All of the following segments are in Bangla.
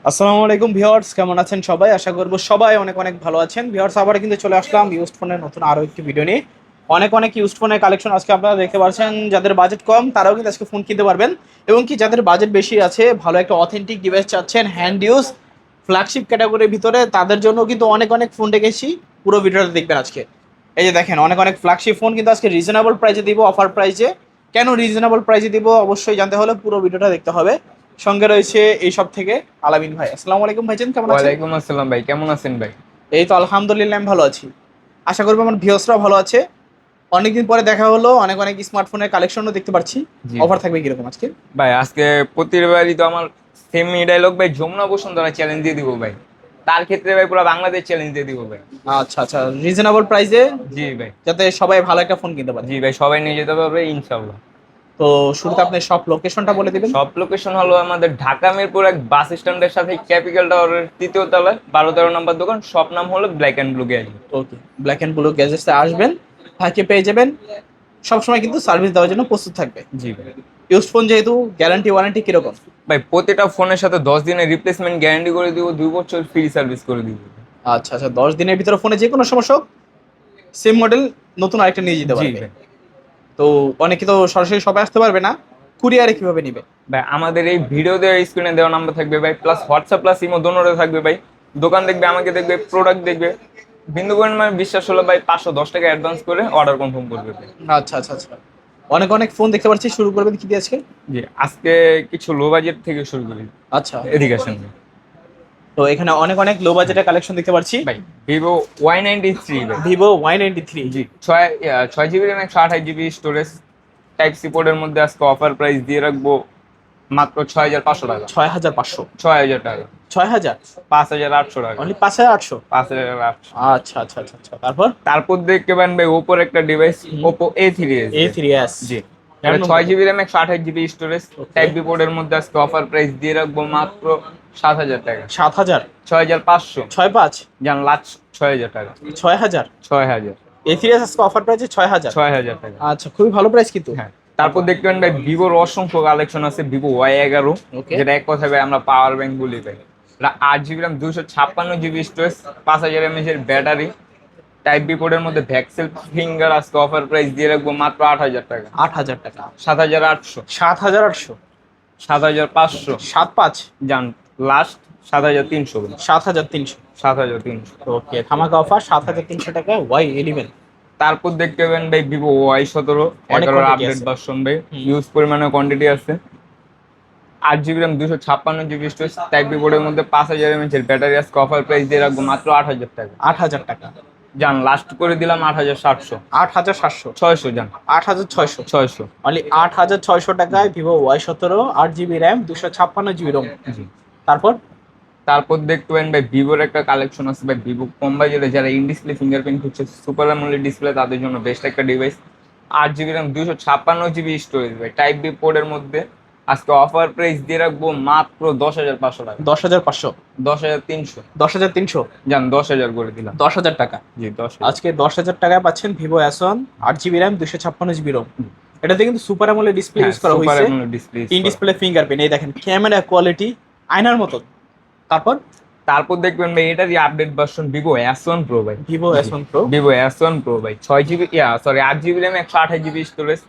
আসসালামু আলাইকুম ভিউয়ার্স, কেমন আছেন সবাই? আশা করব সবাই অনেক অনেক ভালো আছেন। ভিউয়ার্স, আবার কিন্তু চলে আসলাম ইউজড ফোনের নতুন আরো একটি ভিডিও নিয়ে। অনেক অনেক ইউজড ফোনের কালেকশন আজকে আপনারা দেখতে পাচ্ছেন। যাদের বাজেট কম তারাও কিন্তু আজকে ফোন কিনতে পারবেন, এবং কি যাদের বাজেট বেশি আছে, ভালো একটা অথেন্টিক ডিভাইস চাচ্ছেন হ্যান্ড ইউজ ফ্ল্যাগশিপ ক্যাটাগরির ভিতরে, তাদের জন্য কিন্তু অনেক অনেক ফোন রেখেছি। পুরো ভিডিওটা দেখবেন আজকে। এই যে দেখেন, অনেক অনেক ফ্ল্যাগশিপ ফোন কিন্তু আজকে রিজনেবল প্রাইসে দিব, অফার প্রাইসে। কেন রিজনেবল প্রাইসে দিব অবশ্যই জানতে হলে পুরো ভিডিওটা দেখতে হবে। সঙ্গে রয়েছে এই সব থেকে আলামিন ভাই। আসসালামু আলাইকুম ভাইজান, কেমন আছেন? ওয়ালাইকুম আসসালাম ভাই, কেমন আছেন ভাই? এই তো আলহামদুলিল্লাহ, আমি ভালো আছি। আশা করবো আমার ভিউয়ার্সরাও ভালো আছে। অনেকদিন পরে দেখা হলো, অনেক অনেক স্মার্টফোনের কালেকশনও দেখতে পাচ্ছি। জি অফার ভাই। থাকবে কিরকম আজকে? ভাই আজকে প্রতিবারই তো আমার সেম ডায়লগ ভাই, যমুনা বসুন্ধরা চ্যালেঞ্জ দিয়ে দিব ভাই। তার ক্ষেত্রে ভাই পুরো বাংলাদেশ চ্যালেঞ্জ দিয়ে দিব ভাই। আচ্ছা আচ্ছা, রিজনেবল প্রাইসে, জি ভাই। যাতে সবাই ভালো একটা ফোন কিনতে পারে। জি ভাই, সবাই নিয়ে যেতে পারবে ইনশাল্লাহ। তো শুরুতে আপনি সব লোকেশনটা বলে দিবেন। সব লোকেশন হলো আমাদের ঢাকা মিরপুর এক বাস স্ট্যান্ডের সাথে ক্যাপিটাল টাওয়ারের তৃতীয় তলায় 12-13 নম্বর দোকান। সব নাম হলো black and blue gadget. Okay, black and blue গ্যাজেটসে আসবেন, ভাইকে পেয়ে যাবেন। সবসময় কিন্তু সার্ভিস দেওয়ার জন্য প্রস্তুত থাকবে। জি ভাই। ইউজ ফোন যেহেতু, গ্যারান্টি ওয়ারেন্টি কিরকম? ভাই প্রতিটা ফোনের সাথে 10 দিনের রিপ্লেসমেন্ট গ্যারান্টি করে দিব, 2 বছর ফ্রি সার্ভিস করে দিব। আচ্ছা আচ্ছা, 10 দিনের ভিতরে ফোনে যে কোনো সমস্যা হোক, সেম মডেল নতুন আরেকটা নিয়ে যেতে জি পারবে। ভাই। তো অনেকে তো সরাসরি শপে আসতে পারবে না, কুরিয়ারে কিভাবে নিবে? ভাই আমাদের এই ভিডিও দেওয়ার স্ক্রিনে দেওয়া নাম্বার থাকবে ভাই, প্লাস হোয়াটসঅ্যাপ প্লাস ইমো দোনোরে থাকবে ভাই। দোকান দেখবে, আমাকে দেখবে, প্রোডাক্ট দেখবে। বিন্দু পরিমাণ বিশ্বাস হলো ভাই, 510 টাকা অ্যাডভান্স করে অর্ডার কনফার্ম করবে ভাই। আচ্ছা আচ্ছা আচ্ছা, অনেক অনেক ফোন দেখতে পাচ্ছি। শুরু করবেন কি দিয়ে আজকে? জি, আজকে কিছু লো বাজেট থেকে শুরু করি। আচ্ছা, এদিকে আসেন ভাই। তো এখানে অনেক অনেক লো বাজেটের কালেকশন দেখতে পাচ্ছি। ভাই ভিভো Y93 ভাই। Vivo Y93। জি, 6 GB RAM 128 GB storage. Type C পোর্টের মধ্যে আজকে অফার প্রাইস দিয়ে রাখবো মাত্র 6500 টাকা। 6500? 6000 টাকা। 6000? 5800 টাকা। অনলি 5800? 5800। আচ্ছা আচ্ছা আচ্ছা আচ্ছা, তারপর? তারপর দেখতে পারেন ভাই ওপোর একটা ডিভাইস, ওপো A3s। A3s? জি, এটা 6 GB RAM 128 GB storage. Type B পোর্টের মধ্যে আজকে অফার প্রাইস দিয়ে রাখবো মাত্র 7000 টাকা। 7000? 6500। 65? জান লাস্ট 6000 টাকা। 6000? 6000। A3s আজকে অফার প্রাইসে 6000? 6000 টাকা। আচ্ছা, খুবই ভালো প্রাইস কিন্তু। হ্যাঁ। তারপর দেখতে পারেন ভাই ভিভোর অসংখ্য কালেকশন আছে। ভিভো Y11, ওকে। যেটা এক কথায় ভাই আমরা পাওয়ার ব্যাংক বলি ভাই। এটা 8 জিবি র্যাম 256 জিবি স্টোরেজ, 5000 এর ব্যাটারি। টাইপ বি পোর্টের মধ্যে ভ্যাক্সেল ফিঙ্গার আজকে অফার প্রাইস দিয়ে রাখবো মাত্র 8000 টাকা। 8000 টাকা? 7800। 7800? 7500। 75? যান লাস্ট 7300। 7300? 7300। ওকে, ধামাকা অফার 7300 টাকা Y11। তারপর দেখতে পাবেন ভাই ভিভো Y17, অনেক 11 quantity আপডেট আছে। ভার্সন ভাই। হুম। ইউজ পরিমাণে কোয়ান্টিটি আছে। 8 GB RAM 256 GB storage, type B বোর্ডের মধ্যে 5000 এর ব্যাটারি আজকে অফার প্রাইস দিয়ে রাখবো মাত্র 8000 টাকা। 8000 টাকা? যান লাস্ট করে দিলাম 8700। 8700? 600 যান। 8600? 600। অনলি 8600 টাকায় Vivo Y17, 8 GB RAM, 256 GB ROM. জি। তারপর? তারপর দেখতে পাবেন ভাই ভিভোর একটা কালেকশন আছে ভাই, ভিভো কম বাজেটে যারা ইন ডিসপ্লে ফিঙ্গারপ্রিন্ট হচ্ছে সুপার অ্যামোলেড ডিসপ্লে, তাদের জন্য বেস্ট একটা device. 8 GB RAM 256 GB storage ভাই, টাইপ বি পোর্টের মধ্যে আজকে অফার প্রাইস দিয়ে রাখবো মাত্র 10500 টাকা। 10500? 10300। 10300? যান 10000 করে দিলাম। 10000 টাকা? জি 10। আজকে 10000 টাকায় পাচ্ছেন Vivo S1, 8 GB RAM, 256 GB Rome. এটাতে কিন্তু সুপার অ্যামোলেড ডিসপ্লে ইউজ করা সুপার হয়েছে। AMOLED display. In display fingerprint, এই দেখেন ক্যামেরা কোয়ালিটি আয়নার মতন। তারপর? তারপর দেখবেন ভাই এটারই update version Vivo S1 Pro ভাই। Vivo S1 Pro? Vivo S1 Pro ভাই 6 GB, 8 GB RAM 128 GB storage.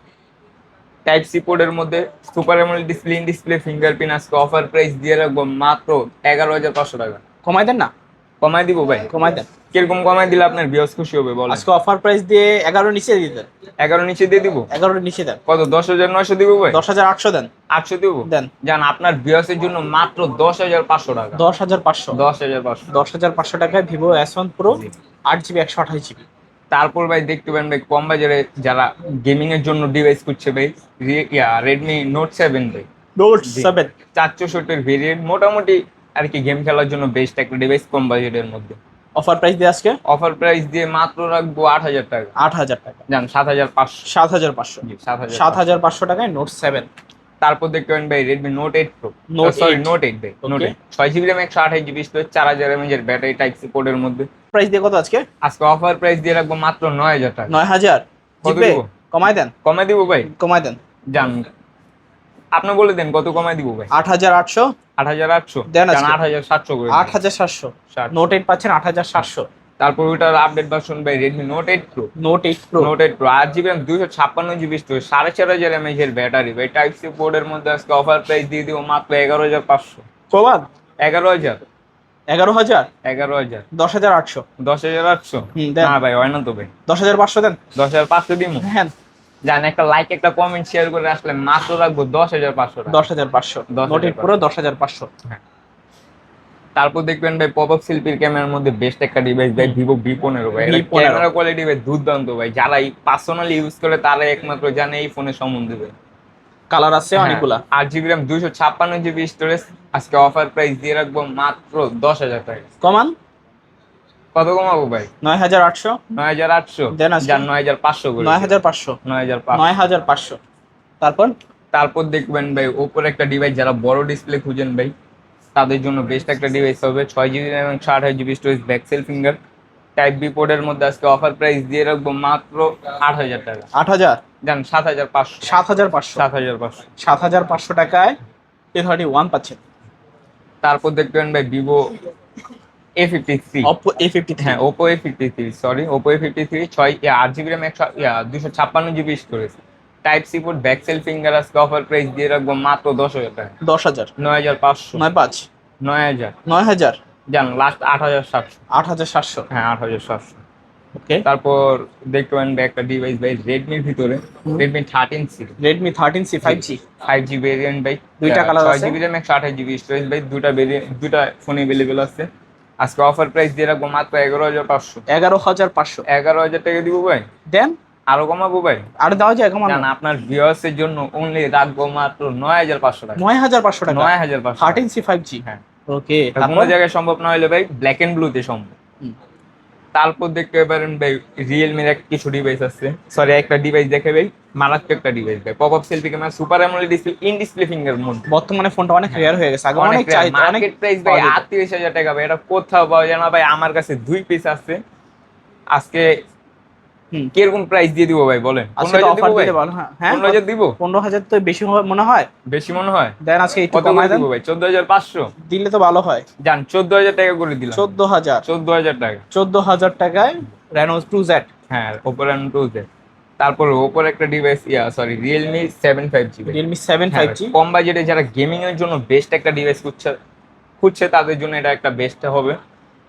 Type C পোর্টের মধ্যে super AMOLED display, in display fingerprint আজকে অফার প্রাইস দিয়ে রাখবো মাত্র 11500 টাকা। কমাই দেন না? কমাই দিব ভাই। কমাই দেন। কিরকম কমাই দিলে আপনার বিয়স খুশি হবে বলেন? আজকে অফার প্রাইস দিয়ে 11 নিচে দিয়ে দেন। 11 নিচে দিয়ে দিব। 11 নিচে দেন। কত? 10900 দিব ভাই। 10800 দেন। 800 দিব। দেন। জান আপনার বিয়সের জন্য মাত্র 10500 টাকা। 10500? 10500। 10500 টাকায় ভিভো S1 প্রো, জি। 8 জিবি 128 জিবি। তারপর ভাই দেখতে পারেন ভাই কম বাজারে যারা গেমিং এর জন্য ডিভাইস করছে ভাই, রেডমি নোট 7 ভাই। নোট জি। 7? 464 ভেরিয়েন্ট, মোটামুটি আর কি গেম খেলার জন্য বেস্ট একটা ডিভাইস কম বাজেটের মধ্যে। অফার প্রাইস দিয়ে আজকে অফার প্রাইস দিয়ে মাত্র রাখবো 8000 টাকা। 8000 টাকা? জান 7500। 7500? জি 7500। 7500 টাকায় নোট 7। তারপর দেখতে পারেন ভাই Redmi note 8 pro. Note sorry 8? Note 8 ভাই। Note Okay. 8 6 GB RAM 128 GB storage, 4000 এর ব্যাটারি, টাইপ সি পোর্টের মধ্যে। প্রাইস দিয়ে কত আজকে? আজকে অফার প্রাইস দিয়ে রাখবো মাত্র 9000 টাকা। 9000? কত জিতবে? দিব? কমাই দেন। কমে দিব ভাই। কমাই দেন। জান আপনি বলে দেন কত কমাই দিব ভাই? 8800 8800 দেন জান, আজকে 8700 করে 8700। 60। নোট 8 পাচ্ছেন 8700। তারপর ওটার আপডেট ভার্সন ভাই Redmi Note 8 Pro। Note 8 pro. Note 8 Pro 8GB RAM 256GB storage 4500 mAh এর ব্যাটারি ভাই। টাইপ সি পোর্টের মধ্যে আজকে অফার প্রাইস দিয়ে দিব মাত্র 11500। কমান 11000। 11000। 11000। 10800। 10800 দেন না ভাই, হয় না তো ভাই। 10500 দেন। 10500 দিব। হ্যাঁ জান, একটা লাইক একটা কমেন্ট শেয়ার করে আসলে মাত্র রাখবো 10500 টাকা। 10500। Note 8 pro 10500। হ্যাঁ। তারপর দেখবেন ভাই পপআপ সেলফির ক্যামেরার মধ্যে বেস্ট একটা ডিভাইস ভাই ভিভো V15 ভাই। V15 ক্যামেরা কোয়ালিটি ভাই দুর্দান্ত ভাই। যারা এই পার্সোনালি ইউজ করে তারা একমাত্র জানে এই ফোনের সম্বন্ধে ভাই। কালার আছে অনেকগুলা। 8GB RAM 256GB স্টোরেজ আজকে অফার প্রাইস দিয়ে রাখবো মাত্র 10000 টাকা। কমান কত কমাবো ভাই? 9800। 9800 দেন আজকে জান, 9500 করে। 9500। 9500। 9500। তারপর তারপর দেখবেন ভাই ওপোর একটা ডিভাইস, যারা বড় ডিসপ্লে খুঁজেন ভাই তাদের জন্য বেস্ট একটা ডিভাইস হবে। 6GB RAM এবং 128GB storage backside finger type B পোর্টের মধ্যে আজকে অফার প্রাইস দিয়ে রাখবো মাত্র 8000 টাকা। 8000। জান, 7500। 7500। 7500। 7500 টাকায় A31 পাচ্ছেন। তারপর দেখবেন ভাই ভিভো A53। Oppo A53। হ্যাঁ, Oppo A53, sorry Oppo A53 8GB RAM 256GB storage type C port backside finger আজকে অফার প্রাইস দিয়ে রাখবো মাত্র 10000 টাকা। 10000। 9500। 95। 9000। 9000। জান, লাস্ট 8700। 8700। হ্যাঁ, 8700। ওকে। তারপর দেখবেন ভাই একটা ডিভাইস ভাই রেডমির ভিতরে Redmi 13C। Redmi 13C 5G 5G variant ভাই। দুইটা কালার আছে। 6GB RAM 128GB স্টোরেজ ভাই। দুটা ভেরিয়েন্ট, দুটা ফোন अवेलेबल আছে। আজকে অফার প্রাইস দিয়ে রাখবো মাত্র 11500। 11500। 11000 টাকা দিব ভাই। দেন আরো কমাবো ভাই? আর দেওয়া যায় কমান? জান, আপনার ভিউয়ার্স এর জন্য অনলি রাখবো মাত্র 9500 টাকা। 9500 টাকা। 9500। 13C 5G। হ্যাঁ। ওকে। এটা কোনো জায়গায় সম্ভব না হলে ভাই ব্ল্যাক এন্ড ব্লুতে সম্ভব। তারপর দেখতে পারেন ভাই রিয়েলমির কিছু ডিভাইস আছে, সরি একটা ডিভাইস দেখে ভাই মারাত্মক একটা ডিভাইস ভাই। Pop up selfie camera super AMOLED display in display finger mode. বর্তমানে ফোনটা অনেক রেয়ার হয়ে গেছে, আগে অনেক চাহিদা, অনেক মার্কেট প্রাইস ভাই 38000 টাকা ভাই। এটা কোথাও পাওয়া যায় না ভাই। আমার কাছে 2 পিস আছে। আজকে কিরকম প্রাইস দিয়ে দিব ভাই বলেন? আজকে তো অফার দিতে ভালো। হ্যাঁ 15000 দিব। 15000 তো বেশি মনে হয়। বেশি মনে হয়? দেন আজকে একটু কত কমায় দেন দিব ভাই? 14500 দিলে তো ভালো হয়। জান, 14000 টাকা করে দিলাম। 14000। 14000 টাকা। 14000 টাকায় Reno 2Z। হ্যাঁ, Oppo Reno 2Z। তারপর ওপোর একটা ডিভাইস সরি Realme 7 5G ভাই। Realme 7 5G কম বাজেটে যারা গেমিং এর জন্য বেস্ট একটা ডিভাইস খুঁজছে তাদের জন্য এটা একটা বেস্ট হবে।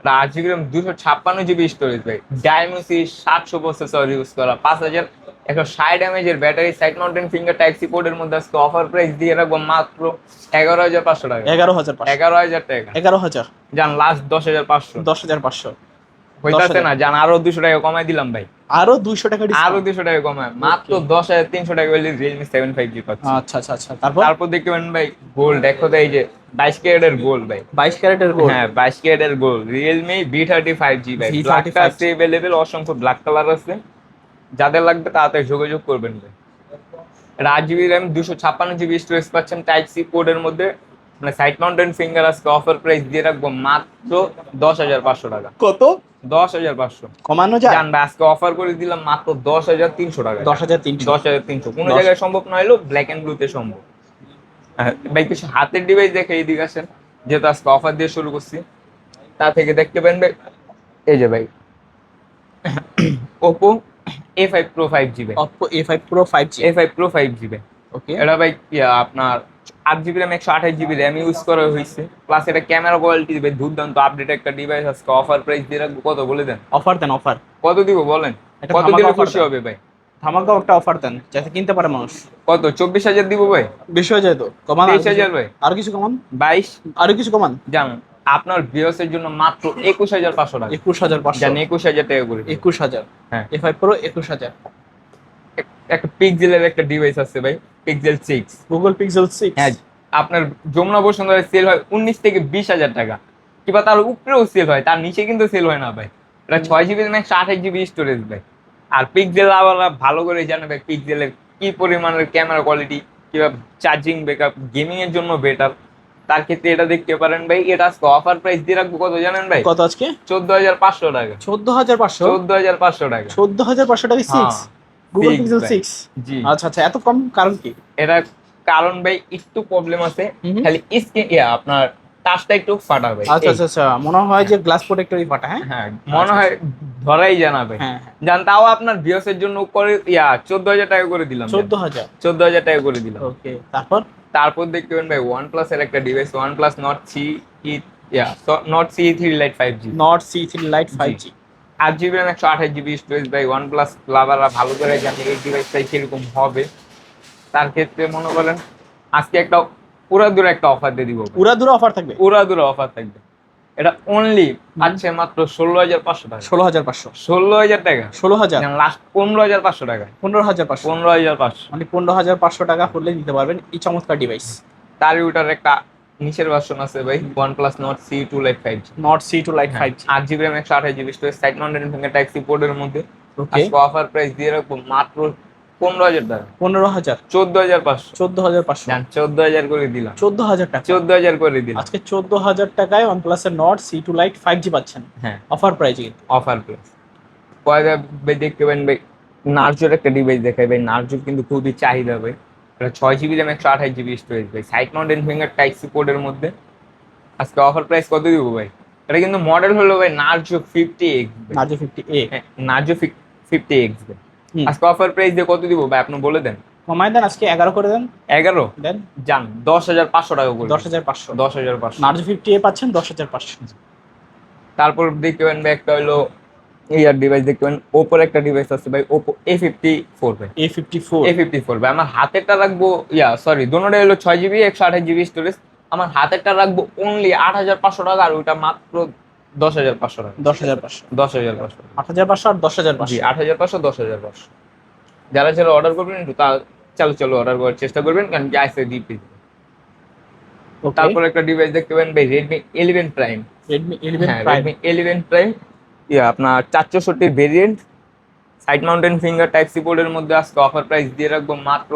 8GB RAM 256GB স্টোরেজ ভাই। Dimensity 700 প্রসেসর ইউজ করা 5160 mAh এর battery side mountain finger type C পোর্টের মধ্যে আজকে অফার প্রাইস দিয়ে রাখবো মাত্র 11500 টাকা। 11500। 11000 টাকা। 11000। জান, লাস্ট 10500। 10500 হইতাছে না জান, আরো 200 টাকা কমাই দিলাম ভাই। আরো 200 টাকা আরো ডিসকাউন্ট। 200 টাকা কমায় মাত্র 10300 টাকা হলে Realme 7 5G পাচ্ছি। আচ্ছা আচ্ছা আচ্ছা। তারপর দেখতে পারেন ভাই গোল্ড, দেখো তো এই যে 22 ক্যারেটের গোল্ড ভাই। 22 ক্যারেটের গোল্ড। হ্যাঁ, 22 ক্যারেটের গোল্ড Realme V35G ভাই। V35G ব্ল্যাকটা আছে अवेलेबल, অসংখ্য ব্ল্যাক কালার আছে। যাদের লাগবে তাড়াতাড়ি যোগাযোগ করবেন ভাই। 8GB RAM 256GB স্টোরেজ পাচ্ছেন টাইপ সি পোর্টের মধ্যে, মানে সাইড মাউন্টেন ফিঙ্গার আজকে অফার প্রাইস দিয়ে রাখবো মাত্র 10500 টাকা। কত? 10500 কমানো যায়? জান ভাই, আজকে অফার করে দিলাম মাত্র 10300 টাকা। 10300। 10300 কোনো জায়গায় সম্ভব না হলেও ব্ল্যাক এন্ড ব্লুতে সম্ভব। ভাই কিছু হাতের ডিভাইস দেখে এদিকে আসেন, যেহেতু আজকে অফার দিয়ে শুরু করছি। তা থেকে দেখতে পারেন ভাই এই যে ভাই Oppo A5 Pro 5G ভাই। Oppo A5 Pro 5G। A5 Pro 5G ভাই। ওকে। এটা ভাই আপনার 8GB RAM 128GB RAM use করা হয়েছে, প্লাস এটা ক্যামেরা কোয়ালিটি ভাই দুর্দান্ত আপডেট একটা ডিভাইস। আজকে অফার প্রাইস দিয়ে রাখবো কত বলে দেন? অফার দেন, অফার কত দিব বলেন? একটা কত ধামাকা দিলে offer খুশি দেন। হবে ভাই? ধামাকা একটা অফার দেন যাতে কিনতে পারে মানুষ। কত? 24000 দিব ভাই। বেশি হয়ে যায় তো, কমান। 23000 ভাই। আর কিছু কমান। 22 আরো কিছু কমান। জান, আপনার ভিউয়ার্সের জন্য মাত্র 21500 টাকা। 21500। জান, 21000 টাকা করে দিন। 21000। হ্যাঁ। A5 Pro 21000। একটা পিক্সেলের একটা ডিভাইস আছে ভাই, Pixel 6। Google Pixel 6। হ্যাঁ, আপনার যমুনা বসুন্ধরায় সেল হয় 19 থেকে 20000 টাকা, কিংবা তার উপরেও সেল হয়, তার নিচে কিন্তু সেল হয় না ভাই। এটা 6GB RAM 128GB স্টোরেজ ভাই। আর পিক্সেল আবার ভালো করে জানে ভাই পিক্সেলের কি পরিমাণের ক্যামেরা কোয়ালিটি, কিংবা চার্জিং ব্যাকআপ, গেমিং এর জন্য বেটার। তার ক্ষেত্রে এটা দেখতে পারেন ভাই। এটা আজকে অফার প্রাইস দিয়ে রাখবো কত জানেন ভাই? কত আজকে? 14500 টাকা। 14500। 14500 টাকা। 14500 টাকা 6 Google Six Pixel ভাই। 6। জি। আচ্ছা আচ্ছা, এত কম কারণ কি? এটা কারণ ভাই একটু প্রবলেম আছে, হুম। খালি স্ক্রিন আপনার টাচটা একটু ফাটা ভাই। আচ্ছা আচ্ছা আচ্ছা, মনে হয় যে গ্লাস প্রোটেক্টরই ফাটা। হ্যাঁ হ্যাঁ মনে আচ্ছা, হয় ধরাই জানাবে। হ্যাঁ হ্যাঁ। জান তাও আপনার ভিউসের জন্য করে 14,000 টাকা করে দিলাম। 14,000। 14,000 টাকা করে দিলাম। ওকে, তারপর তারপর দেখতে পাবেন ভাই OnePlus এর একটা device, OnePlus Nord C E Nord CE3 Lite 5G। Not C3 light 5G। 8 GB RAM 128 GB storage ভাই। OnePlus লাভাররা ভালো করে জানে এই ডিভাইসটাই কিরকম হবে। তার ক্ষেত্রে মনে করেন আজকে একটা উড়াধুরা একটা অফার দিয়ে দিব। উড়াধুরা অফার থাকবে। উড়াধুরা অফার থাকবে। এটা অনলি আছে মাত্র 16,500 টাকা। 16,500। 16,000 টাকা। 16,000। লাস্ট 15,500 টাকা। 15,500। 15,500। মানে 15,500 টাকা করলে নিতে পারবেন এই চমৎকার ডিভাইস। তার ওটার একটা নিচের ভার্সন আছে ভাই, OnePlus Nord CE2 Lite 5G। Nord C2 Lite 5G। 8 GB RAM 128 GB storage, side mounted finger type C পোর্টের মধ্যে। ওকে, আজকে অফার প্রাইস দিয়ে রাখবো মাত্র 15,000 টাকা। 15,000। 14,500। 14,500। জান 14,000 করে দিলাম। 14,000 টাকা। 14,000 করে দিলাম। আজকে 14,000 টাকায় OnePlus এর নট C2 লাইট 5G পাচ্ছেন হ্যাঁ অফার প্রাইজে। Offer price. পয়দা ভাই দেখতে পাবেন ভাই, নার্জোর একটা ডিভাইস দেখাই ভাই। নার্জো কিন্তু খুবই চাহিদা ভাই। এটা 6 GB RAM 128 GB স্টোরেজ ভাই, side mounted finger type C পোর্টের মধ্যে। আজকে অফার প্রাইস কত দিব ভাই? এটা কিন্তু মডেল হলো ভাই Narzo 50X। Narzo 50A। Narzo 50X ভাই। আজকে অফার প্রাইস দিয়ে কত দিব ভাই আপনি বলে দেন। কমাই দেন, আজকে 11 করে দেন। 11 দেন। জান 10,500 টাকা করে। 10,500। 10,500। নার্জো 50A পাচ্ছেন 10,500। তারপর দেখতে পাবেন ভাই একটা হলো ইয়ার ডিভাইস দেখতে পাবেন, ওপোর একটা ডিভাইস আছে ভাই, ওপো A54 ভাই। A54। A54 ভাই। আমার হাতেরটা রাখবো সরি দোনোটাই হলো 6 GB 128 GB স্টোরেজ। আমার হাতেরটা রাখবো অনলি 8,500 টাকা, আর ওইটা মাত্র 10,500 টাকা। 10,500। 10,500। 8,500 আর 10,500। জি 8,500 10,500। যারা যারা অর্ডার করবেন একটু তা চালু অর্ডার করার চেষ্টা করবেন, কারণ কি আইসে দিপি। তারপর একটা ডিভাইস দেখতে পাবেন ভাই, Redmi 11 Prime। Redmi 11 হ্যাঁ Prime। Redmi 11 Prime আপনার 464 variant, side mountain finger type C পোর্টের মধ্যে। আজকে অফার প্রাইস দিয়ে রাখবো মাত্র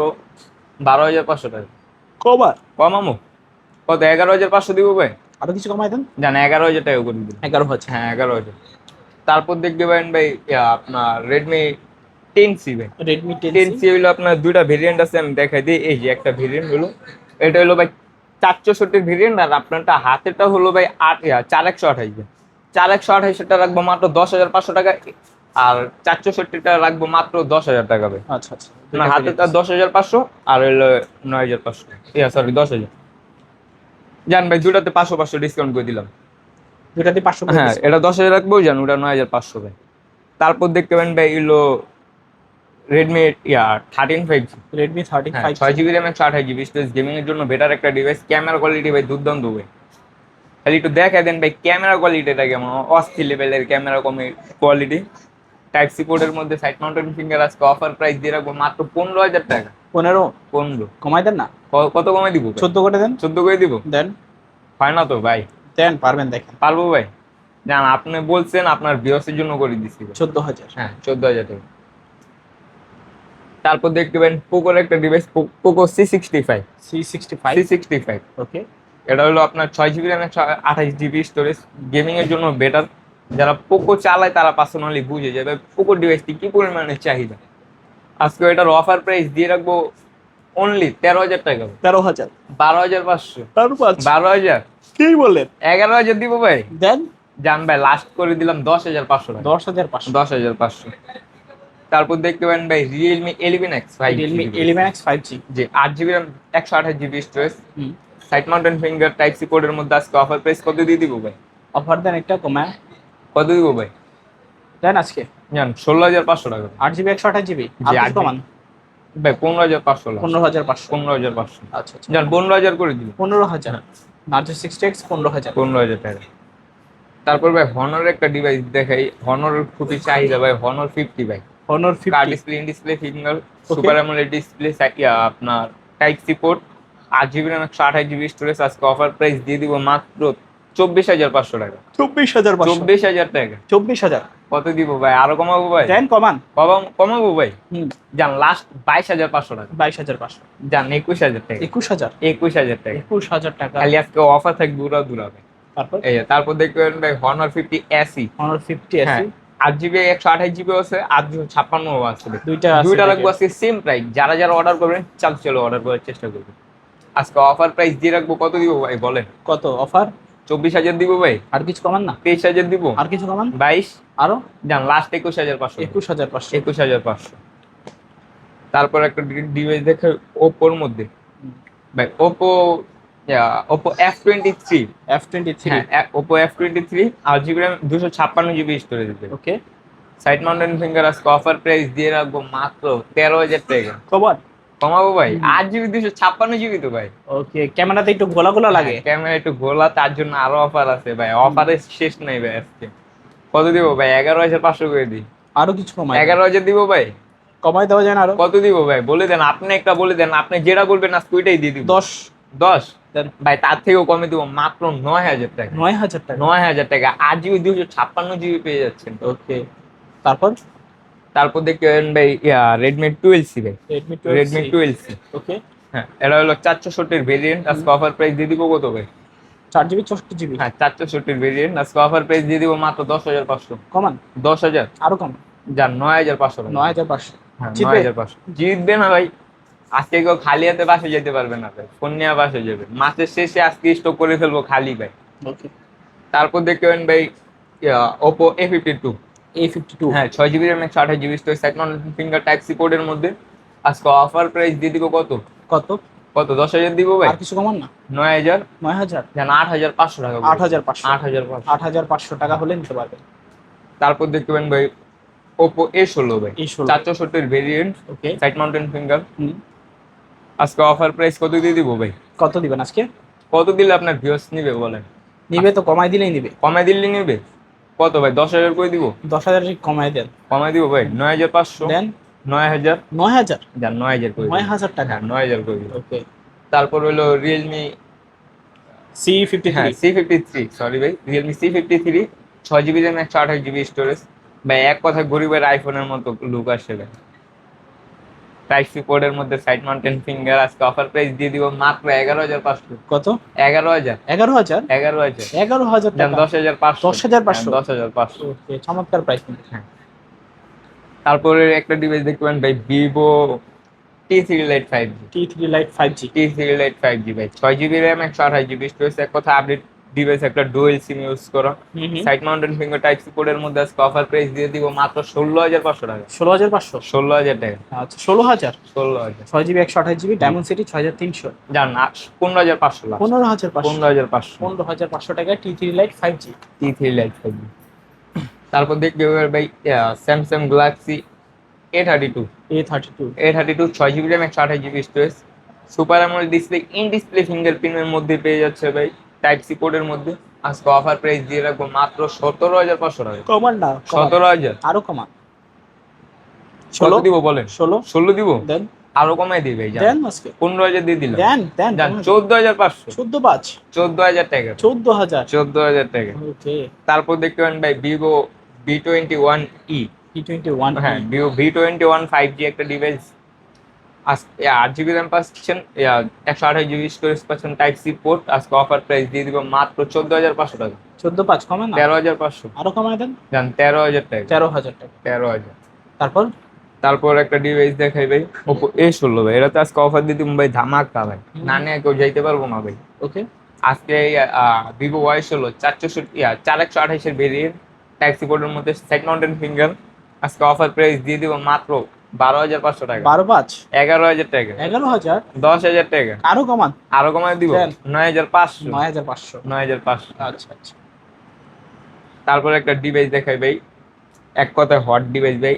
12,500 টাকা। কমার কমামো কত? 11,500 দিব ভাই। আরো কিছু কমাই দেন। জান 11,000 টাকা করে দিন। 11,000। হ্যাঁ 11,000। তারপর দেখতে পাবেন ভাই আপনার Redmi 10C ভাই। Redmi 10C। 10C হলো আপনার দুইটা ভেরিয়েন্ট আছে, আমি দেখাই দিই। এই যে একটা ভেরিয়েন্ট হলো, এটা হলো ভাই 464 ভেরিয়েন্ট, আর আপনারটা হাতেরটা হলো ভাই 4128 ভাই। 4128টা রাখবো মাত্র 10,500 টাকা, আর 464টা রাখবো মাত্র 10,000 টাকা ভাই। আচ্ছা আচ্ছা, না হাতেরটা 10,500 আর হলো 9,500। সরি 10,000। জান ভাই দুটাতে 500 ডিসকাউন্ট করে দিলাম। দুটাতে 500 করে হ্যাঁ দিচ্ছি। এটা 10,000 রাখবো, জান ওটা 9,500 ভাই। তারপর দেখতে পাবেন ভাই হলো রেডমি 13 5G। Redmi 13 হ্যাঁ 5G। 6 GB RAM 128 GB storage, gaming এর জন্য বেটার একটা ডিভাইস। ক্যামেরা কোয়ালিটি ভাই দুর্দান্ত ভাই। খালি একটু দেখা দেন ভাই ক্যামেরা কোয়ালিটিটা কেমন, অস্থির লেভেলের ক্যামেরা কোয়ালিটি। টাইপ সি পোর্টের মধ্যে সাইড মাউন্টেড ফিঙ্গার। আজকে অফার প্রাইস দিয়ে রাখবো মাত্র 15,000 টাকা। 15। 15। কমাই দেন না। কত কমে দিব? 14 করে দেন। 14 করে দিব। দেন। হয় না তো ভাই? দেন, পারবেন, দেখেন। পারবো ভাই। জান আপনি বলছেন আপনার ভিউয়ার্সের জন্য করে দিচ্ছি। 14,000। হ্যাঁ 14,000 টাকা। তারপর দেখতে পাবেন পোকোর একটা ডিভাইস, পোকো C65। C65। ওকে। এটা হলো আপনার 6 GB RAM 128 GB storage, gaming এর জন্য বেটার। যারা পোকো চালায় তারা পার্সোনালি বুঝে যাবে পোকো ডিভাইসটি কি পরিমাণে চাহিদা। আজকে এটার অফার প্রাইস দিয়ে রাখবো অনলি 13,000 টাকা। 13,000। 12,500। তারপর 12,000। কি বলেন? 11,000 দিব ভাই। দেন। জান ভাই লাস্ট করে দিলাম 10,500 টাকা। 10,500। 10,500। তারপর দেখতে পারেন ভাই Realme 11X 5G। Realme 11X 5G। জি 8 GB RAM 128 GB storage, side mountain finger type C পোর্টের মধ্যে। আজকে অফার প্রাইস কত দিয়ে দিব ভাই? অফার দেন একটা কমায়। কত দিব ভাই? দেন আজকে জান 16,500 টাকা। 8GB 128GB। জি, আর 8GB কমান। ভাই 15,500 লাগবে। 15,500। 15,500। আচ্ছা আচ্ছা, জান 15,000 করে দিল। 15,000। Narzo 60X 15,000। 15,000 টাকা। তারপর ভাই হনরের একটা ডিভাইস দেখাই, হনরের খুবই চাহিদা ভাই। হনর 50 ভাই। Honor কার 50। Display, in display finger, super AMOLED display, আপনার type C port, 8 GB RAM 128 GB storage. আজকে অফার প্রাইস দিয়ে দিব মাত্র 24,500 টাকা। 24,500। 24,000 টাকা। 24,000। কত দিব ভাই? আরো কমাবো ভাই? দেন, কমান। কমাবো ভাই। হুম। জান লাস্ট 22,500 টাকা। 22,500। জান 21,000 টাকা। 21,000। 21,000 টাকা। 21,000 টাকা। খালি আজকে অফার থাকবে দূরা ভাই। তারপর এই যে, তারপর দেখবেন ভাই হনর 50 SE। Honor 50 হ্যাঁ আছে। 8 GB 128 GB আছে, 8 256 আছে। দুইটা আছে। দুইটা লাগবে আজকে সেম প্রাইস। যারা যারা অর্ডার করবেন চালু অর্ডার করার চেষ্টা করবেন। আজকে অফার প্রাইস দিয়ে রাখবো, কত দিব ভাই বলেন? কত অফার? 24,000 দিব ভাই। আর কিছু কমান না? 23,000 দিব। আর কিছু কমান? 22। আরো যান লাস্ট 21,500। 21,500। 21,500। তারপর একটা ডিভাইস দেখে ওপোর মধ্যে ভাই, ওপো F23। F23। হ্যাঁ, Oppo F23 8GB RAM 256GB storage দিবে। ওকে। সাইড মাউন্টেন ফিঙ্গার আজকে অফার প্রাইস দিয়ে রাখবো মাত্র 13,000 টাকা। কমান? কমাবো ভাই, 8GB 256GB তো ভাই। ওকে, ক্যামেরাতে একটু গোলা গোলা লাগে। ক্যামেরা একটু গোলা, তার জন্য আরো অফার আছে ভাই, অফারের শেষ নাই ভাই আজকে। কত দিব ভাই? 11,500 করে দিই। আরো কিছু কমাই? 11,000 দিব ভাই। কমাই দেওয়া যায় না আরো? কত দিব ভাই বলে দেন, আপনি একটা বলে দেন, আপনি যেটা বলবেন আজকে ওইটাই দিয়ে দিব। 10। 10 দেন। ভাই, তার থেকেও কমে দিব, মাত্র 9,000 টাকা। 9,000 টাকা? 9,000 টাকা 8GB 256GB পেয়ে যাচ্ছেন। ওকে। তারপর? তারপর দেখবেন ভাই রেডমি 12C ভাই। Redmi Redmi 12C। 12C। ওকে। হ্যাঁ, এটা হলো 464 ভেরিয়েন্ট। আজকে অফার প্রাইস দিয়ে দিব কত ভাই? 4GB 64GB? হ্যাঁ, 464 ভেরিয়েন্ট। আজকে অফার প্রাইস দিয়ে দিব মাত্র 10,500। কমান? 10,000। আরো কম? যান 9,500 টাকা। 9,500। হ্যাঁ, জিতবে? 9,500 জিতবে না ভাই। আজকে কেউ খালি হাতে বাসে যেতে পারবে না ভাই, ফোন নিয়ে বাসে যাবে। মাসের শেষে আজকে স্টক করে ফেলবো খালি ভাই। ওকে। তারপর দেখবেন ভাই ওপো A52। A52। হ্যাঁ, 6GB RAM 128GB storage, side mountain finger type C পোর্টের মধ্যে। আজকে অফার প্রাইস দিয়ে দিব কত? কত? কত? 10,000 দিব ভাই। আর কিছু কমান না? 9,000। 9,000? জান 8,500 টাকা। 8,500? 8,500। 8,500 টাকা হলে নিতে পারবেন। তারপর দেখবেন ভাই ওপো A16 ভাই। A16। 464 variant, okay. Side mountain finger. Hmm. আজকে অফার প্রাইস কত দিয়ে দিব ভাই? কত দিবেন আজকে? কত দিলে আপনার ভিউয়ার্স নিবে বলেন? নিবে তো, কমাই দিলেই নিবে। কমাই দিল্লি নিবে। কত ভাই? 10,000 করে দিব। 10,000 কমাই দেন। কমাই দিব ভাই। 9,500। দেন। 9,000। 9,000? যান 9,000 করে দিব। 9,000 টাকা? হ্যাঁ, 9,000 করে দিব। ওকে। তারপর হলো রিয়েলমি C53। হ্যাঁ C53, সরি ভাই, Realme C53 6GB RAM 128GB storage. ভাই এক কথা গরিবের আইফোনের মতো লুক আসে ভাই। টাইপ সি পোর্টের মধ্যে সাইড মাউন্টেন ফিঙ্গার। আজকে অফার প্রাইস দিয়ে দিব মাত্র 11,500। কত? 11,000। 11,000? 11,000। 11,000 যান টাকা? 10,500। 10,500? 10,500। ওকে, চমৎকার প্রাইস কিন্তু। হ্যাঁ। তারপরে একটা ডিভাইস দেখবেন ভাই, Vivo T3 Lite 5G। T3 Lite 5G। T3 Lite 5G ভাই, 6GB RAM 128GB স্টোরেজ। এক কথা আপডেট ডিভাইস, একটা ডুয়েল সিম ইউজ করা। Side mountain finger type C পোর্টের মধ্যে আজকে অফার প্রাইস দিয়ে দিব মাত্র 16,500 টাকা। 16,500? 16,000 টাকা। আচ্ছা, 16,000? 16,000। 6GB 128GB diamond city 6,300। যান 15,500 লাস্ট। 15,500? 15,500। 15,500 টাকায় T3 Lite 5G। T3 Lite 5G। তারপর দেখবে ভাই Samsung Galaxy A32। A32। A32 6GB RAM 128GB storage, super AMOLED display, in display ফিঙ্গারপ্রিন্টের মধ্যে পেয়ে যাচ্ছে ভাই, টাইপ সি পোর্টের মধ্যে। আজকে অফার প্রাইস দিয়ে রাখবো মাত্র 17,500 টাকা। কমান না? 17,000। আরো কমান। কত 16 দিব বলেন? 16 দিব। দেন। আরো কমাই দিই ভাই, দেন আজকে। 15,000 দিয়ে দিলাম। দেন দেন। যান 14,500। 14,500? 14,000 টাকা। 14,000? 14,000 টাকা। ওকে। তারপর দেখতে পারেন ভাই ভিভো V21e। T21। হ্যাঁ, ভিভো V21 5G একটা ডিভাইস। 8GB র্যাম পাচ্ছেন, 128GB স্টোরেজ পাচ্ছেন, টাইপ সি পোর্ট। আজকে অফার প্রাইস দিয়ে দিব মাত্র 14,500 টাকা। 14,500 কমান না? 13,500। আরো কমায় দেন। যান 13,000 টাকা। 13,000 টাকা। 13,000। তারপর? তারপর একটা ডিভাইস দেখাই ভাই, ওপো A16 ভাই। এটা তো আজকে অফার দিয়ে দিব ভাই, ধামাকা ভাই, না নিয়ে কেউ যাইতে পারবো না ভাই। ওকে। আজকে ভিভো Y16 428 এর ভেরিয়েন্ট, টাইপ সি পোর্টের মধ্যে, সাইড মাউন্টেন ফিঙ্গার। আজকে অফার প্রাইস দিয়ে দিব মাত্র 12,500 টাকা। 12,500? 11,000 টাকা। 11,000? 10,000 টাকা। আরো কমান। আরো কমায় দিব। দেন। 9,500। 9,500? 9,500। আচ্ছা আচ্ছা। তারপর একটা ডিভাইস দেখাই ভাই, এক কথায় হট ডিভাইস ভাই,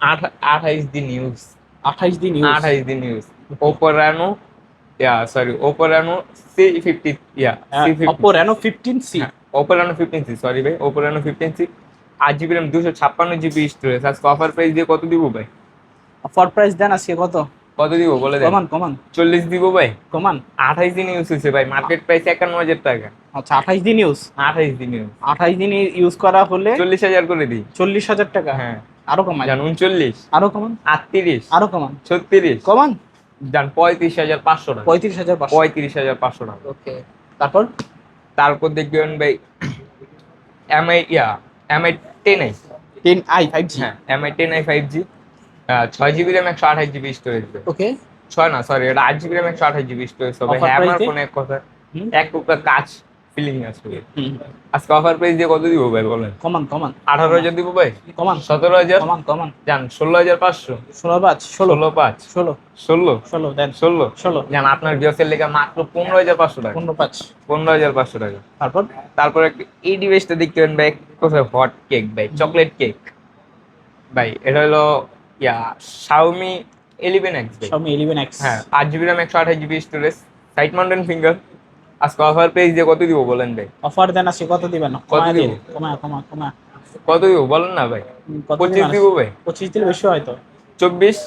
28 দিন ইউজ। 28 দিন ইউজ? 28 দিন use. Oppo Reno, Oppo Reno C50, Oppo Reno 15C। Oppo Reno 15C, sorry ভাই, Oppo Reno 15C, 8GB RAM 256GB storage. আজকে অফার প্রাইস দিয়ে কত দিব ভাই? অফার প্রাইস দেন আজকে কত? কত দিব বলে দেন। কমান কমান। 40 দিব ভাই। কমান। 28 দিন ইউজ হয়েছে ভাই, মার্কেট প্রাইস 51,000 টাকা। আচ্ছা, 28 দিন ইউজ? 28 দিন ইউজ। 28 দিন ইউজ করা হলে 40,000 করে দিই। 40,000 টাকা? হ্যাঁ। আরো কমান। যান 39। আরো কমান। 38। আরো কমান। 36। কমান। যান 35,500 টাকা। 35,500? 35,500 টাকা। ওকে। তারপর? তারপর দেখবেন ভাই MI 10i। 10i 5G? হ্যাঁ, MI 10i 5G, 6GB RAM 128GB storage. ওকে। ছয় না সরি, এটা 8 জিবি র্যাম 128 জিবি স্টোরেজ হবে। Offer হ্যাঁ price আমার দিয়ে? ফোনে এক কথা হুম এক টুকরা কাজ ফিলিং আছে ভাই। হুম আজকে অফার প্রাইস দিয়ে কত দিব ভাই বলেন? কমান কমান 18,000 দিব ভাই? কমান 17,000? কমান কমান জান 16,500? 16 5 16 16,500? 16 16? 16 দেন 16? 16 জান আপনার বিয়সের লেগে মাত্র 15,500 টাকা। 15 5 15,500 টাকা। তারপর তারপর একটা এই ডিভাইসটা দেখতে পারেন ভাই, কোথায় হট কেক ভাই, চকলেট কেক ভাই। এটা হলো Xiaomi 11X ভাই। Xiaomi 11X হ্যাঁ 8 GB RAM 128 GB storage, side mountain finger. আজকে অফার পেজ দিয়ে কত দিব বলেন ভাই? অফার দেন আজকে কত দিবেন? কত কমায় দিন, দিব? কমা কমা কমা কত দিব বলেন না ভাই? কত 25 দিবেন? দিব ভাই? 25 দিলে বেশি হয়তো। 24?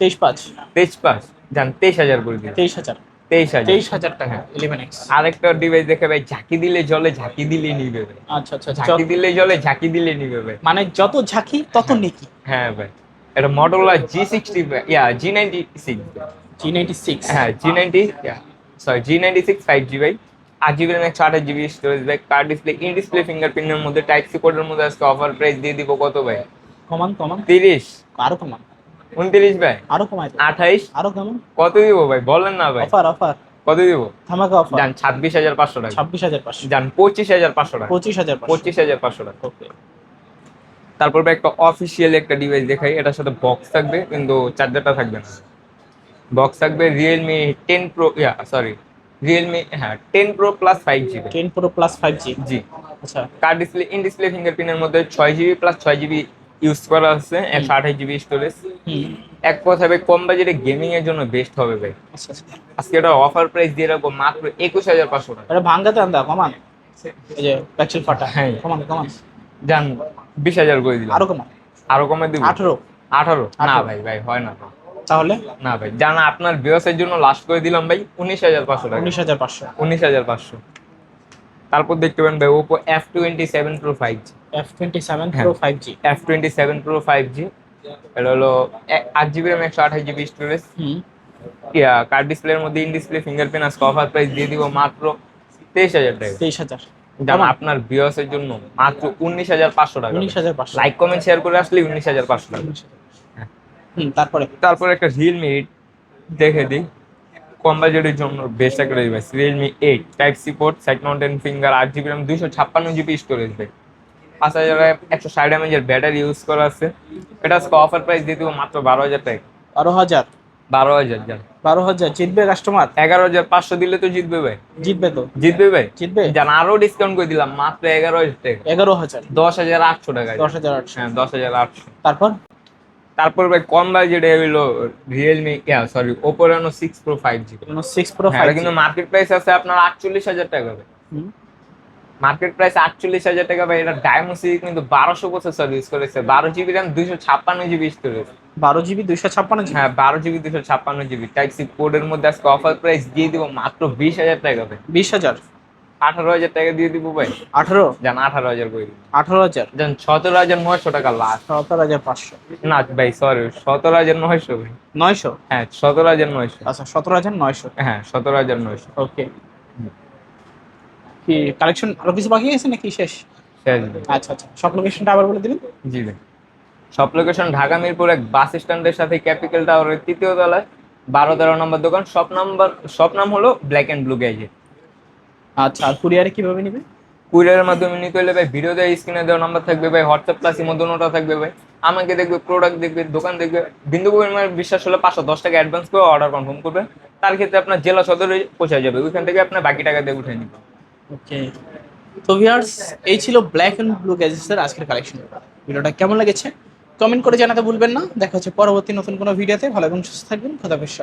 23 5 23 5? জান 23,000 করে দিন। 23,000 23,000? 23,000 টাকা 11X। আরেকটা ডিভাইস দেখে ভাই, ঝাঁকি দিলে জলে, ঝাঁকি দিলে নিবে ভাই। আচ্ছা আচ্ছা ঝাঁকি দিলে জলে, ঝাঁকি দিলে নিবে ভাই। মানে যত ঝাঁকি তত নেকি। হ্যাঁ ভাই, এটা মটোরোলা G60 G96। G96 হ্যাঁ G90, সরি G96 5G ভাই। 8 জিবি র্যাম 128 জিবি স্টোরেজ ভাই। কার ডিসপ্লে, ইন ডিসপ্লে ফিঙ্গারপ্রিন্টের মধ্যে, টাইপ সি পোর্টের মধ্যে। আজকে অফার প্রাইস দিয়ে দিব কত ভাই? কমান কমান 30? আরো কমান 29 ভাই? আরো কমাই তো 28? আরো কমান। কত দিব ভাই বলেন না ভাই? অফার অফার কত দিব? ধামাকা অফার। জান 26,500 টাকা। 26,500 জান 25,500 টাকা। 25,500 25,500 টাকা। ওকে। তারপর ভাই একটা অফিসিয়াল একটা ডিভাইস দেখাই। এটার সাথে বক্স থাকবে কিন্তু চার্জারটা থাকবে না। বক্স থাকবে Realme 10 pro, Realme 10 pro plus 5G 10 Pro Plus 5G জি। আচ্ছা। কার ডিসপ্লে, ইন ডিসপ্লে ফিঙ্গারপ্রিন্টের মধ্যে 6 জিবি প্লাস 6 জিবি ইউজ করা আছে, 128 জিবি স্টোরেজ। হুম এক কথা ভাই, কম বাজেটে গেমিং এর জন্য বেস্ট হবে ভাই। আচ্ছা আচ্ছা। আজকে এটা অফার প্রাইস দিয়ে রাখবো মাত্র 21,500 টাকা। এটা ভাঙ্গাতে আন্দা কমান। এই যে প্যাক্সেল ফাটা হ্যাঁ। কমান কমান জান 20,000 করে দিলাম। আরো কমান আরো কমে দিব? 18 18? না 18 ভাই, ভাই হয় না ভাই। তাহলে না ভাই, জানা আপনার বিয়সের জন্য লাস্ট করে দিলাম ভাই 19,500 টাকা। 19,500 19,500। তারপর দেখতে পাবেন ভাই Oppo F27 Pro 5G। F27 হ্যাঁ। Pro 5G F27 Pro 5G। এটা হলো 8 জিবি র্যাম 128 জিবি স্টোরেজ। হুম কার ডিসপ্লের মধ্যে ইন ডিসপ্লে ফিঙ্গারপ্রিন্ট। আজকে অফার প্রাইস দিয়ে দিব মাত্র 23,000 টাকা। 23,000 জানা আপনার বিয়সের জন্য মাত্র 19,500 টাকা। 19,500 লাইক কমেন্ট শেয়ার করে আসলে 19,500 টাকা। তারপরে তারপর একটা রিয়েলমি 8 দেখে দিই, কম বাজেটের জন্য বেস্ট একটা device. Realme 8 type C port, side mountain finger, 8 GB RAM 256 GB storage ভাই। 5,160 mAh এর ব্যাটারি ইউজ করা আছে। এটা আজকে অফার প্রাইস দিয়ে দিব মাত্র 12,000 টাকা। 12,000 12,000 জান। 12,000 জিতবে কাস্টমার? 11,500 দিলে তো জিতবে ভাই। জিতবে তো জিতবে ভাই? জিতবে জান আরো ডিসকাউন্ট করে দিলাম মাত্র 11,000 টাকা। 11,000 10,800 টাকা। 10,800 হ্যাঁ 10,800। তারপর তারপর ভাই কম বাজেটে হইলো Realme Oppo Reno 6 Pro 5G। 6 Pro হ্যাঁ, এটা 5G কিন্তু মার্কেট প্রাইস আছে আপনার 48,000 টাকা ভাই। হুম মার্কেট প্রাইস 48,000 টাকা ভাই। এটা ডায়মন্ড কিন্তু 1200 প্রসেসর ইউজ করেছে, 12 GB RAM 256 GB storage. 12 GB 256 GB হ্যাঁ 12 জিবি 256 জিবি টাইপ সি পোর্টের মধ্যে আজকে অফার প্রাইস দিয়ে দিব মাত্র 20,000 টাকা ভাই। 20,000 18,000 টাকা দিয়ে দিব ভাই। 18 জান 18,000 করে দিন। 18,000 জান 17,900 টাকা লাস্ট। 17,500 না ভাই সরি, 17,900 ভাই। 900 হ্যাঁ 17,900। আচ্ছা 17,900 হ্যাঁ 17,900। ওকে। কি কালেকশন আরো কিছু বাকি আছে নাকি শেষ? শেষ ভাই। আচ্ছা আচ্ছা সব লোকেশনটা আবার বলে দিবেন। জি ভাই। সব লোকেশন ঢাকা মিরপুর 1 বাস স্ট্যান্ডের সাথে ক্যাপিটাল টাওয়ারের 3য় তলায় 12-13 নম্বর দোকান। শপ নাম হলো ব্ল্যাক এন্ড ব্লু গ্যাজেট। আচ্ছা আর কুরিয়ারে কিভাবে নিবে? কুরিয়ারের মাধ্যমে নিতে হলে ভাই ভিডিও দেয়, স্ক্রিনে দেওয়া নাম্বার থাকবে ভাই, হোয়াটসঅ্যাপ প্লাস ইমো দুটোটা থাকবে ভাই। আমাকে দেখবে, প্রোডাক্ট দেখবে, দোকান দেখবে। বিন্দু পরিমাণের বিশ্বাস হলে 510 টাকা অ্যাডভান্স করে অর্ডার কনফার্ম করবে। তার ক্ষেত্রে আপনার জেলা সদরে পৌঁছে যাবে, ওইখান থেকে আপনার বাকি টাকা দিয়ে উঠে নিবে। ওকে। তো ভিউয়ার্স এই ছিল ব্ল্যাক এন্ড ব্লু গ্যাজেটসের আজকের কালেকশন। ভিডিওটা কেমন লেগেছে কমেন্ট করে জানাতে ভুলবেন না। দেখা হচ্ছে পরবর্তী নতুন কোনো ভিডিওতে। ভালো এবং সুস্থ থাকবেন। খোদা হাফেজ।